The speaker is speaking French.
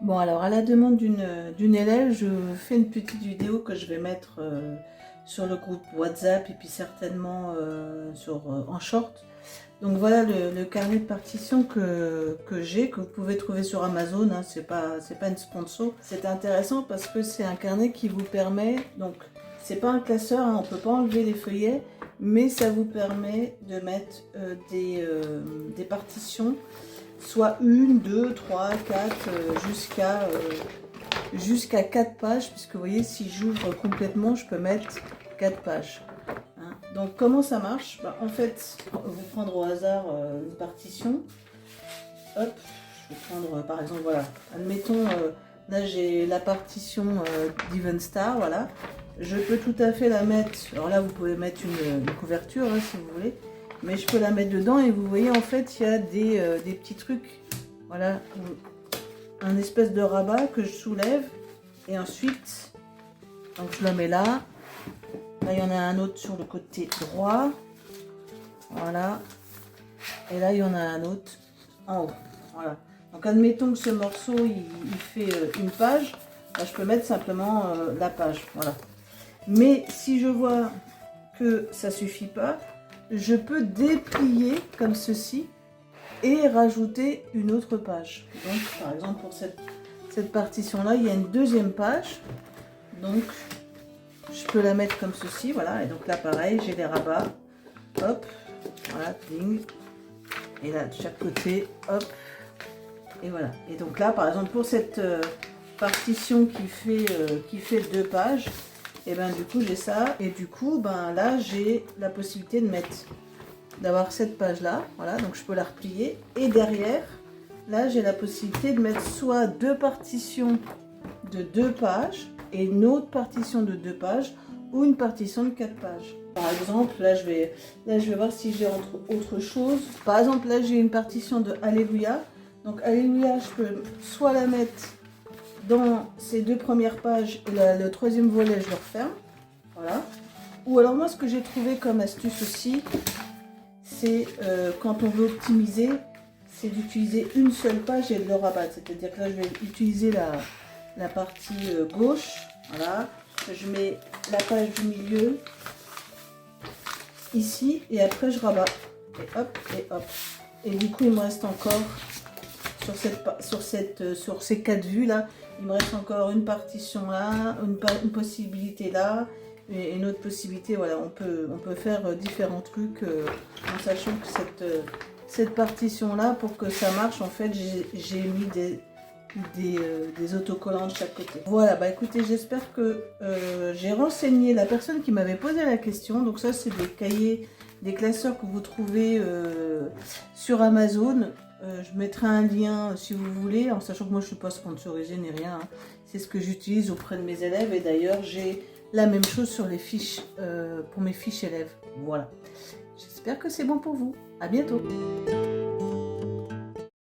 Bon, alors à la demande d'une élève, je fais une petite vidéo que je vais mettre sur le groupe WhatsApp et puis certainement en short. Donc voilà le carnet de partition que j'ai, que vous pouvez trouver sur Amazon, hein, c'est pas une sponsor. C'est intéressant parce que c'est un carnet qui vous permet, donc c'est pas un classeur, hein, on peut pas enlever les feuillets, mais ça vous permet de mettre des partitions, soit 1, 2, 3, 4, jusqu'à 4 pages, puisque vous voyez, si j'ouvre complètement, je peux mettre 4 pages. Hein. Donc comment ça marche? En fait, on va prendre au hasard une partition. Hop, je vais prendre par exemple, voilà, admettons, là j'ai la partition d'Even Star, voilà. Je peux tout à fait la mettre, alors là vous pouvez mettre une couverture hein, si vous voulez, mais je peux la mettre dedans et vous voyez en fait il y a des petits trucs, voilà, un espèce de rabat que je soulève et ensuite, donc je la mets là. Là il y en a un autre sur le côté droit, voilà, et là il y en a un autre en haut, voilà. Donc admettons que ce morceau il fait une page, là, je peux mettre simplement la page, voilà. Mais si je vois que ça suffit pas, je peux déplier comme ceci et rajouter une autre page. Donc par exemple pour cette partition là, il y a une deuxième page. Donc je peux la mettre comme ceci, voilà. Et donc là pareil, j'ai les rabats. Hop, voilà, ding. Et là de chaque côté, hop. Et voilà. Et donc là par exemple pour cette partition qui fait 2 pages, et ben du coup j'ai ça, et du coup ben là j'ai la possibilité d'avoir cette page là, voilà, donc je peux la replier, et derrière là j'ai la possibilité de mettre soit 2 partitions de 2 pages et une autre partition de 2 pages ou une partition de 4 pages. Par exemple là je vais voir si j'ai autre chose. Par exemple là j'ai une partition de Alléluia, donc Alléluia je peux soit la mettre dans ces 2 premières pages et le troisième volet je le referme, voilà. Ou alors moi ce que j'ai trouvé comme astuce aussi, c'est quand on veut optimiser, c'est d'utiliser une seule page et de le rabattre. C'est-à-dire que là je vais utiliser la partie gauche, voilà. Je mets la page du milieu ici et après je rabats. Et hop et hop. Et du coup il me reste encore sur ces 4 vues là, il me reste encore une partition là, une possibilité là, et une autre possibilité. Voilà, on peut faire différents trucs en sachant que cette partition là, pour que ça marche, en fait, j'ai mis des autocollants de chaque côté. Voilà, bah écoutez, j'espère que j'ai renseigné la personne qui m'avait posé la question. Donc ça, c'est des cahiers, des classeurs que vous trouvez sur Amazon. Je mettrai un lien si vous voulez, en sachant que moi je ne suis pas sponsorisée ni rien. Hein. C'est ce que j'utilise auprès de mes élèves, et d'ailleurs j'ai la même chose sur les fiches pour mes fiches élèves. Voilà. J'espère que c'est bon pour vous. À bientôt.